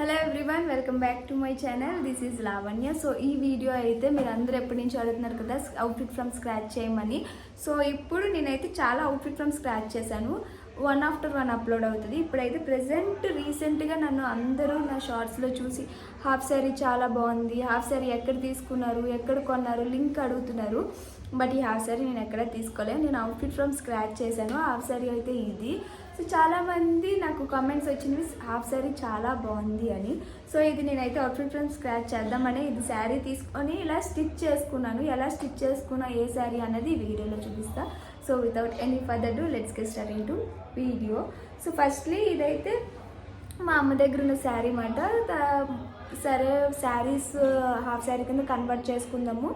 Hello everyone, welcome back to my channel. This is Lavanya. So ఈ video అయితే మీరు అందరూ ఎప్పటి నుంచి అడుగుతున్నారు కదా, అవుట్ఫిట్ ఫ్రమ్ స్క్రాచ్ చేయమని. సో ఇప్పుడు నేనైతే చాలా అవుట్ఫిట్ ఫ్రమ్ స్క్రాచ్ చేశాను. వన్ ఆఫ్టర్ వన్ అప్లోడ్ అవుతుంది. ఇప్పుడైతే రీసెంట్గా నన్ను అందరూ నా షార్ట్స్లో చూసి హాఫ్ శారీ చాలా బాగుంది, హాఫ్ శారీ ఎక్కడ తీసుకున్నారు, ఎక్కడ కొన్నారు, లింక్ అడుగుతున్నారు. బట్ ఈ హాఫ్ శారీ నేను ఎక్కడ తీసుకోలేదు, నేను అవుట్ఫిట్ ఫ్రమ్ స్క్రాచ్ చేశాను. హాఫ్ శారీ అయితే ఇది. సో చాలామంది నాకు కామెంట్స్ వచ్చినవి హాఫ్ శారీ చాలా బాగుంది అని. సో ఇది నేనైతే అవుట్ఫిట్ ఫ్రమ్ స్క్రాచ్ చేద్దామని ఇది శారీ తీసుకొని ఇలా స్టిచ్ చేసుకున్నాను. ఎలా స్టిచ్ చేసుకున్నా ఏ శారీ అన్నది ఈ వీడియోలో చూపిస్తా. So without any further do let's get start into video. So firstly ఇదైతే మా అమ్మ దగ్గర ఉన్న శారీ మాట. సరే శారీస్ హాఫ్ శారీ కింద కన్వర్ట్ చేసుకుందాము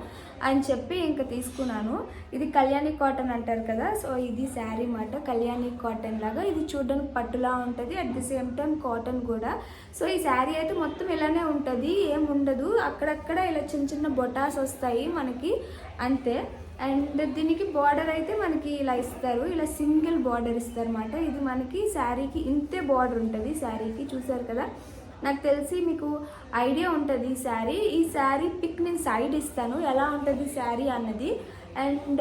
అని చెప్పి ఇంకా తీసుకున్నాను. ఇది కళ్యాణి కాటన్ అంటారు కదా, సో ఇది శారీ మాట. కళ్యాణి కాటన్ లాగా ఇది చూడడానికి పట్టులా ఉంటుంది, at the same time cotton కూడా. సో ఈ శారీ అయితే మొత్తం ఇలానే ఉంటుంది, ఏం ఉండదు. అక్కడక్కడ ఇలా చిన్న చిన్న బొటాస్ వస్తాయి మనకి, అంతే. అండ్ దీనికి బార్డర్ అయితే మనకి ఇలా ఇస్తారు, ఇలా సింగిల్ బార్డర్ ఇస్తారు అన్నమాట. ఇది మనకి శారీకి ఇంతే బార్డర్ ఉంటుంది శారీకి, చూసారు కదా. నాకు తెలిసి మీకు ఐడియా ఉంటుంది ఈ శారీ పిక్ నేను సైడ్ ఇస్తాను ఎలా ఉంటుంది శారీ అన్నది. అండ్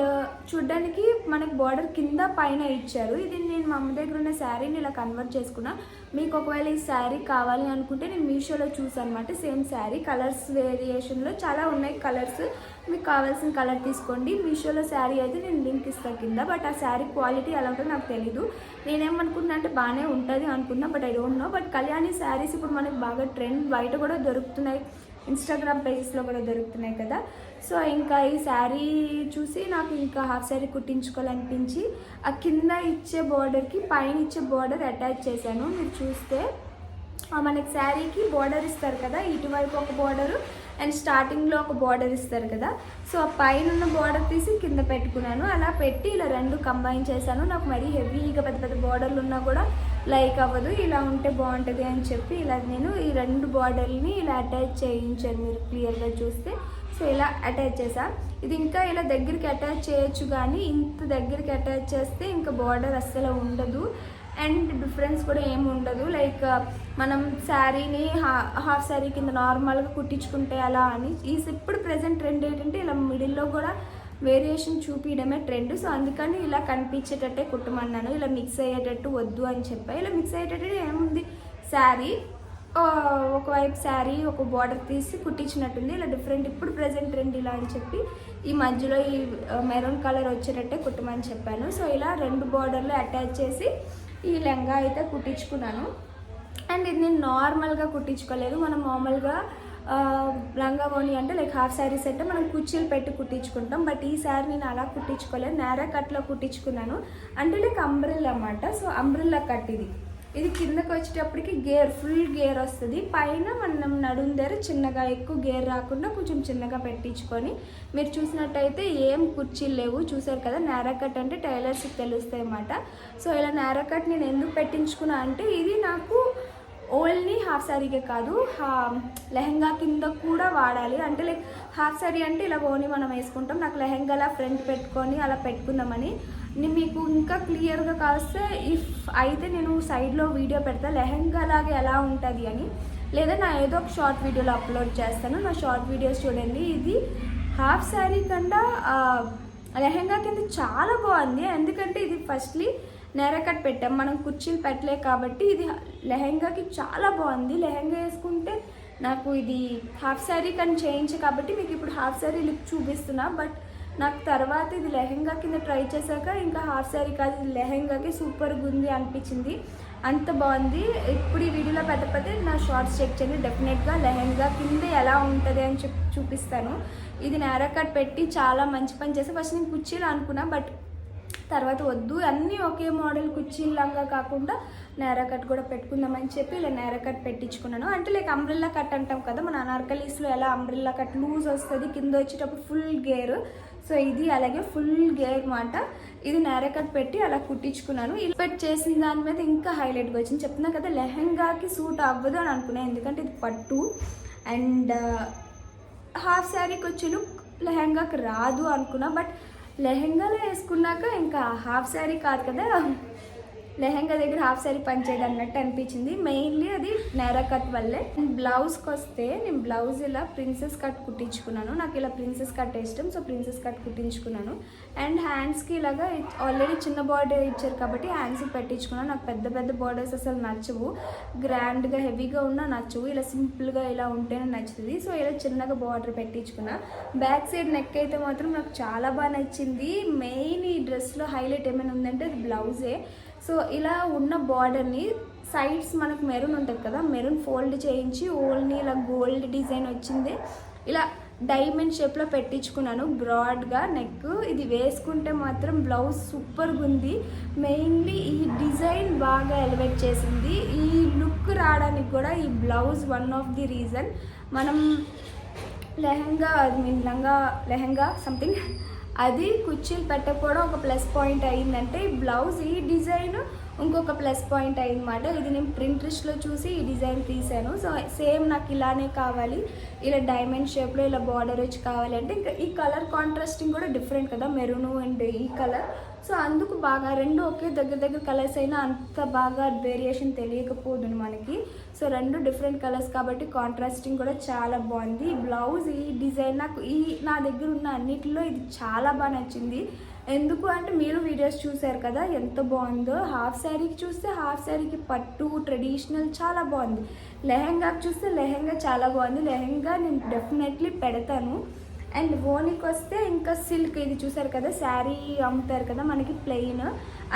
చూడ్డానికి మనకు బార్డర్ కింద పైన ఇచ్చారు. ఇది నేను మా అమ్మ దగ్గర ఉన్న శారీని ఇలా కన్వర్ట్ చేసుకున్నా. మీకు ఒకవేళ ఈ శారీ కావాలి అనుకుంటే నేను మీషోలో చూసాను అనమాట. సేమ్ శారీ కలర్స్ వేరియేషన్లో చాలా ఉన్నాయి కలర్స్, మీకు కావాల్సిన కలర్ తీసుకోండి. మీషోలో శారీ అయితే నేను లింక్ ఇస్తాను కింద. బట్ ఆ శారీ క్వాలిటీ ఎలా ఉంటుందో నాకు తెలీదు. నేనేమనుకున్నా అంటే బాగానే ఉంటుంది అనుకున్నా, but I don't know. But Kalyani saris ఇప్పుడు మనకి బాగా ట్రెండ్, బయట కూడా దొరుకుతున్నాయి, ఇన్స్టాగ్రామ్ పేజెస్లో కూడా దొరుకుతున్నాయి కదా. సో ఇంకా ఈ శారీ చూసి నాకు ఇంకా హాఫ్ శారీ కుట్టించుకోవాలనిపించి ఆ కింద ఇచ్చే బార్డర్కి పైన ఇచ్చే బార్డర్ అటాచ్ చేశాను. మీరు చూస్తే మనకి శారీకి బార్డర్ ఇస్తారు కదా, ఇటువైపు ఒక బార్డరు అండ్ స్టార్టింగ్లో ఒక బార్డర్ ఇస్తారు కదా. సో ఆ పైన ఉన్న బార్డర్ తీసి కింద పెట్టుకున్నాను. అలా పెట్టి ఇలా రెండు కంబైన్ చేశాను. నాకు మరీ హెవీగా పెద్ద పెద్ద బార్డర్లు ఉన్నా కూడా లైక్ అవ్వదు, ఇలా ఉంటే బాగుంటుంది అని చెప్పి ఇలా నేను ఈ రెండు బార్డర్ని ఇలా అటాచ్ చేయించాను. మీరు క్లియర్గా చూస్తే సో ఇలా అటాచ్ చేసా. ఇది ఇంకా ఇలా దగ్గరికి అటాచ్ చేయొచ్చు, కానీ ఇంత దగ్గరికి అటాచ్ చేస్తే ఇంకా బార్డర్ అస్సలు ఉండదు అండ్ డిఫరెన్స్ కూడా ఏమి ఉండదు. లైక్ మనం శారీని హాఫ్ శారీ కింద నార్మల్గా కుట్టించుకుంటే అలా అని. ఇప్పుడు ప్రజెంట్ ట్రెండ్ ఏంటంటే ఇలా మిడిల్లో కూడా వేరియేషన్ చూపించడమే ట్రెండ్. సో అందుకని ఇలా కనిపించేటట్టే కుట్టమన్నాను, ఇలా మిక్స్ అయ్యేటట్టు వద్దు అని చెప్పా. ఇలా మిక్స్ అయ్యేటట్టు ఏముంది, శారీ ఒకవైపు శారీ ఒక బార్డర్ తీసి కుట్టించినట్టుంది. ఇలా డిఫరెంట్ ఇప్పుడు ప్రజెంట్ ట్రెండ్ ఇలా అని చెప్పి ఈ మధ్యలో ఈ మెరూన్ కలర్ వచ్చేటట్టే కుట్టమని చెప్పాను. సో ఇలా రెండు బార్డర్లు అటాచ్ చేసి ఈ లెంగా అయితే కుట్టించుకున్నాను. అండ్ ఇది నేను నార్మల్గా కుట్టించుకోలేదు, మనం మామూలుగా లంగా ఓని అంటే లైక్ హాఫ్ శారీస్ అంటే మనం కుర్చీలు పెట్టి కుట్టించుకుంటాం. బట్ ఈ శారీ నేను అలా కుట్టించుకోలేదు, నేరా కట్లో కుట్టించుకున్నాను. అంటే లైక్ అంబ్రెల్లా అన్నమాట. సో అంబ్రెల్లా కట్ ఇది కిందకి వచ్చేటప్పటికి గేర్, ఫుల్ గేర్ వస్తుంది. పైన మనం నడుం దగ్గర చిన్నగా, ఎక్కువ గేర్ రాకుండా కొంచెం చిన్నగా పెట్టించుకొని, మీరు చూసినట్టయితే ఏం కుర్చీలు లేవు, చూసారు కదా. నేరా కట్ అంటే టైలర్స్కి తెలుస్తాయి అన్నమాట. సో ఇలా నేరా కట్ నేను ఎందుకు పెట్టించుకున్నా అంటే ఇది నాకు ఓన్లీ హాఫ్ శారీకే కాదు, లెహంగా కింద కూడా వాడాలి. అంటే లైక్ హాఫ్ శారీ అంటే ఇలా ఓని మనం వేసుకుంటాం, నాకు లెహంగాలా ఫ్రంట్ పెట్టుకొని అలా పెట్టుకుందామని. మీకు ఇంకా క్లియర్గా కాస్తే అయితే నేను సైడ్లో వీడియో పెడతా లెహంగా లాగా ఎలా ఉంటుంది అని, లేదా నా ఏదో ఒక షార్ట్ వీడియోలో అప్లోడ్ చేస్తాను. నా షార్ట్ వీడియోస్ చూడండి. ఇది హాఫ్ శారీ కన్నా లెహంగా కింద చాలా బాగుంది. ఎందుకంటే ఇది ఫస్ట్లీ నేరా కట్ పెట్టాం, మనం కుర్చీలు పెట్టలే కాబట్టి ఇది లెహంగాకి చాలా బాగుంది. లెహంగా వేసుకుంటే నాకు ఇది హాఫ్ శారీ కానీ చేయించే కాబట్టి మీకు ఇప్పుడు హాఫ్ శారీ లుక్ చూపిస్తున్నా. బట్ నాకు తర్వాత ఇది లెహంగా కింద ట్రై చేశాక ఇంకా హాఫ్ శారీ కాదు, ఇది లెహంగాకి సూపర్గా ఉంది అనిపించింది, అంత బాగుంది. ఇప్పుడు ఈ వీడియోలో పెట్టకపోతే నా షార్ట్స్ చెక్ చేయండి, డెఫినెట్గా లెహంగా కింద ఎలా ఉంటుంది అని చూపిస్తాను. ఇది నేరా కట్ పెట్టి చాలా మంచి పని చేస్తే ఫస్ట్ నేను కుర్చీలు అనుకున్నా, బట్ తర్వాత వద్దు అన్నీ ఒకే మోడల్ కుర్చీలాగా కాకుండా నేరా కట్ కూడా పెట్టుకుందామని చెప్పి ఇలా నేరా కట్ పెట్టించుకున్నాను. అంటే లైక్ అంబ్రెల్లా కట్ అంటాం కదా, మన అనార్కలీస్లో ఎలా అంబ్రెల్లా కట్ లూజ్ వస్తుంది, కింద వచ్చేటప్పుడు ఫుల్ గేర్. సో ఇది అలాగే ఫుల్ గేర్ మాట. ఇది నేరా కట్ పెట్టి అలా కుట్టించుకున్నాను. ఇలా పెట్టి చేసిన దాని మీద ఇంకా హైలైట్గా వచ్చింది. చెప్తున్నా కదా లెహంగాకి సూట్ అవ్వదు అని అనుకున్నాను, ఎందుకంటే ఇది పట్టు అండ్ హాఫ్ శారీకి వచ్చే లుక్ లెహంగాకి రాదు అనుకున్నా. బట్ లెహంగాలో వేసుకున్నాక ఇంకా హాఫ్ శారీ కాదు కదా, లెహెంగా దగ్గర హాఫ్ సారీ పనిచేయదు అన్నట్టు అనిపించింది. మెయిన్లీ అది నేరా కట్ వల్లే. బ్లౌజ్కి వస్తే నేను బ్లౌజ్ ఇలా ప్రిన్సెస్ కట్ కుట్టించుకున్నాను. నాకు ఇలా ప్రిన్సెస్ కట్ ఇష్టం, సో ప్రిన్సెస్ కట్ కుట్టించుకున్నాను. అండ్ హ్యాండ్స్కి ఇలాగా ఆల్రెడీ చిన్న బార్డర్ ఇచ్చారు కాబట్టి హ్యాండ్స్కి పెట్టించుకున్నాను. నాకు పెద్ద పెద్ద బార్డర్స్ అసలు నచ్చవు, గ్రాండ్గా హెవీగా ఉన్నా నచ్చవు. ఇలా సింపుల్గా ఇలా ఉంటేనే నచ్చుతుంది. సో ఇలా చిన్నగా బార్డర్ పెట్టించుకున్నా. బ్యాక్ సైడ్ నెక్ అయితే మాత్రం నాకు చాలా బాగా నచ్చింది. మెయిన్ ఈ డ్రెస్లో హైలైట్ ఏమైనా ఉందంటే అది బ్లౌజే. సో ఇలా ఉన్న బార్డర్ని సైడ్స్ మనకు మెరూన్ ఉంటుంది కదా, మెరూన్ ఫోల్డ్ చేయించి ఓన్లీ ఇలా గోల్డ్ డిజైన్ వచ్చింది. ఇలా డైమండ్ షేప్లో పెట్టించుకున్నాను బ్రాడ్గా నెక్. ఇది వేసుకుంటే మాత్రం బ్లౌజ్ సూపర్గా ఉంది. మెయిన్లీ ఈ డిజైన్ బాగా ఎలివేట్ చేసింది. ఈ లుక్ రావడానికి కూడా ఈ blouse one of the reason. మనం లెహంగా సంథింగ్ అది కుర్చీలు పెట్టకపోవడం ఒక ప్లస్ పాయింట్ అయిందంటే, ఈ బ్లౌజ్ ఈ డిజైన్ ఇంకొక ప్లస్ పాయింట్ అయిందన్నమాట. ఇది నేను ప్రింట్రెస్ట్లో చూసి ఈ డిజైన్ తీసాను. సో సేమ్ నాకు ఇలానే కావాలి, ఇలా డైమండ్ షేప్లో ఇలా బార్డర్ వచ్చి కావాలి అంటే ఇంకా ఈ కలర్ కాంట్రాస్టింగ్ కూడా డిఫరెంట్ కదా, మెరూన్ అండ్ ఈ కలర్. సో అందుకు బాగా రెండు ఒకే దగ్గర కలర్స్ అయినా అంత బాగా వేరియేషన్ తెలియకపోదును మనకి. సో రెండు డిఫరెంట్ కలర్స్ కాబట్టి కాంట్రాస్టింగ్ కూడా చాలా బాగుంది. ఈ బ్లౌజ్ ఈ డిజైన్ నాకు నా దగ్గర ఉన్న అన్నిటిలో ఇది చాలా బాగా నచ్చింది. ఎందుకు అంటే మీరు వీడియోస్ చూసారు కదా ఎంత బాగుందో. హాఫ్ శారీకి చూస్తే హాఫ్ శారీకి పట్టు ట్రెడిషనల్ చాలా బాగుంది. లెహెంగాకి చూస్తే లెహెంగా చాలా బాగుంది. లెహెంగా నేను డెఫినెట్లీ పెడతాను. అండ్ ఓనికి వస్తే ఇంకా సిల్క్, ఇది చూసారు కదా శారీ అమ్ముతారు కదా మనకి ప్లెయిన్,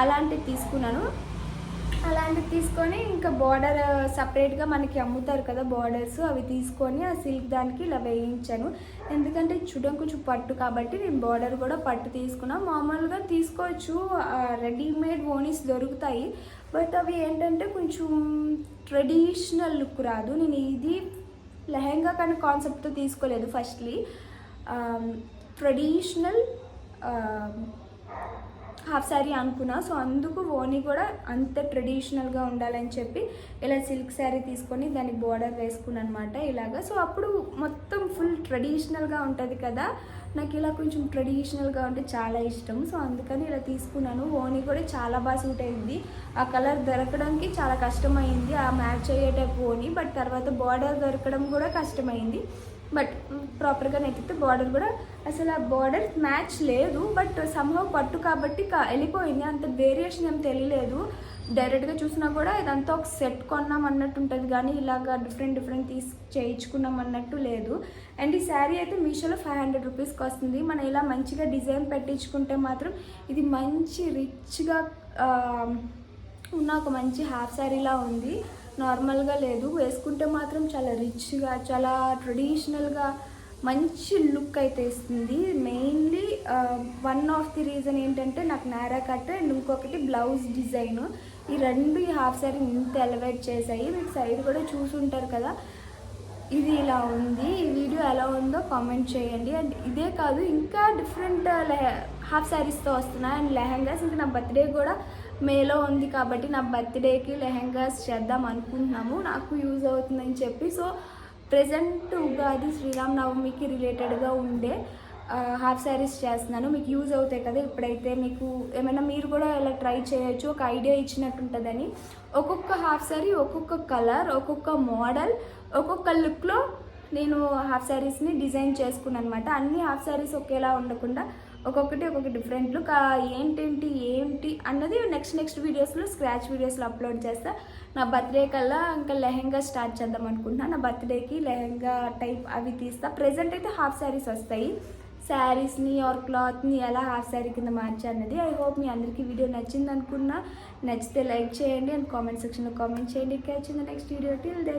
అలాంటివి తీసుకున్నాను. అలాంటివి తీసుకొని ఇంకా బార్డర్ సపరేట్గా మనకి అమ్ముతారు కదా బార్డర్స్, అవి తీసుకొని ఆ సిల్క్ దానికి ఇలా వేయించాను. ఎందుకంటే కొంచెం పట్టు కాబట్టి నేను బార్డర్ కూడా పట్టు తీసుకున్నాను. మామూలుగా తీసుకోవచ్చు, రెడీమేడ్ ఓనీస్ దొరుకుతాయి, బట్ అవి ఏంటంటే కొంచెం ట్రెడిషనల్ లుక్ రాదు. నేను ఇది లెహెంగా కానీ కాన్సెప్ట్తో తీసుకోలేదు. ఫస్ట్లీ ట్రెడిషనల్ హాఫ్ శారీ అనుకున్నా. సో అందుకు ఓనీ కూడా అంత ట్రెడిషనల్గా ఉండాలని చెప్పి ఇలా సిల్క్ శారీ తీసుకొని దానికి బార్డర్ వేసుకున్నాను అనమాట ఇలాగా. సో అప్పుడు మొత్తం ఫుల్ ట్రెడిషనల్గా ఉంటుంది కదా, నాకు ఇలా కొంచెం ట్రెడిషనల్గా ఉంటే చాలా ఇష్టం. సో అందుకని ఇలా తీసుకున్నాను. ఓనీ కూడా చాలా బాగా సూట్ అయింది. ఆ కలర్ దొరకడానికి చాలా కష్టమైంది, ఆ మ్యాచ్ అయ్యే టైప్ ఓనీ. బట్ తర్వాత బార్డర్ దొరకడం కూడా కష్టమైంది. బట్ ప్రాపర్గా నెక్కితే బార్డర్ కూడా అసలు ఆ బార్డర్ మ్యాచ్ లేదు. బట్ సంహవ్ పట్టు కాబట్టి వెళ్ళిపోయింది, అంత వేరియేషన్ ఏం తెలియలేదు. డైరెక్ట్గా చూసినా కూడా ఇదంతా ఒక సెట్ కొన్నాం అన్నట్టు ఉంటుంది, కానీ ఇలాగా డిఫరెంట్ చేయించుకున్నాం అన్నట్టు లేదు. అండ్ ఈ శారీ అయితే మీషోలో 500 రూపీస్కి వస్తుంది. మనం ఇలా మంచిగా డిజైన్ పెట్టించుకుంటే మాత్రం ఇది మంచి రిచ్గా ఉన్న ఒక మంచి హాఫ్ శారీలా ఉంది. నార్మల్గా లేదు, వేసుకుంటే మాత్రం చాలా రిచ్గా చాలా ట్రెడిషనల్గా మంచి లుక్ అయితే ఇస్తుంది. Mainly one of the reason ఏంటంటే నాకు నారా కట్ అండ్ ఇంకొకటి బ్లౌజ్ డిజైన్, ఈ రెండు ఈ హాఫ్ శారీ ఇంత ఎలివేట్ చేశాయి. మీకు సైడ్ కూడా చూసుంటారు కదా, ఇది ఇలా ఉంది. ఈ వీడియో ఎలా ఉందో కామెంట్ చేయండి. అండ్ ఇదే కాదు ఇంకా డిఫరెంట్ హాఫ్ శారీస్తో వస్తున్నాయి అండ్ లెహెంగాస్. ఇంకా నా బర్త్డే కూడా మేలో ఉంది కాబట్టి నా బర్త్డేకి లెహెంగాస్ చేద్దాం అనుకుంటున్నాము, నాకు యూజ్ అవుతుందని చెప్పి. సో ప్రెజెంట్ ఉగాది శ్రీరామనవమికి రిలేటెడ్గా ఉండే హాఫ్ శారీస్ చేస్తున్నాను, మీకు యూజ్ అవుతాయి కదా. ఇప్పుడైతే మీకు ఏమైనా మీరు కూడా ఇలా ట్రై చేయొచ్చు, ఒక ఐడియా ఇచ్చినట్టు ఉంటుందని. ఒక్కొక్క హాఫ్ శారీ ఒక్కొక్క కలర్ ఒక్కొక్క మోడల్ ఒక్కొక్క లుక్లో నేను హాఫ్ శారీస్ని డిజైన్ చేసుకున్నాను అనమాట. అన్ని హాఫ్ శారీస్ ఒకేలా ఉండకుండా ఒక్కొక్కటి ఒక్కొక్క డిఫరెంట్ లుక్. ఏంటి అన్నది నెక్స్ట్ వీడియోస్లో స్క్రాచ్ వీడియోస్లో అప్లోడ్ చేస్తా. నా బర్త్డే కల్లా ఇంకా లెహెంగా స్టార్ట్ చేద్దాం అనుకుంటున్నాను. నా బర్త్డేకి లెహెంగా టైప్ అవి తీస్తా. ప్రెజెంట్ అయితే హాఫ్ శారీస్ వస్తాయి. శారీస్ని ఆర్ క్లాత్ని ఎలా హాఫ్ శారీ కింద మార్చాలన్నది. ఐ హోప్ మీ అందరికీ వీడియో నచ్చింది అనుకున్నా. నచ్చితే లైక్ చేయండి అండ్ కామెంట్ సెక్షన్లో కామెంట్ చేయండి. Next video till they.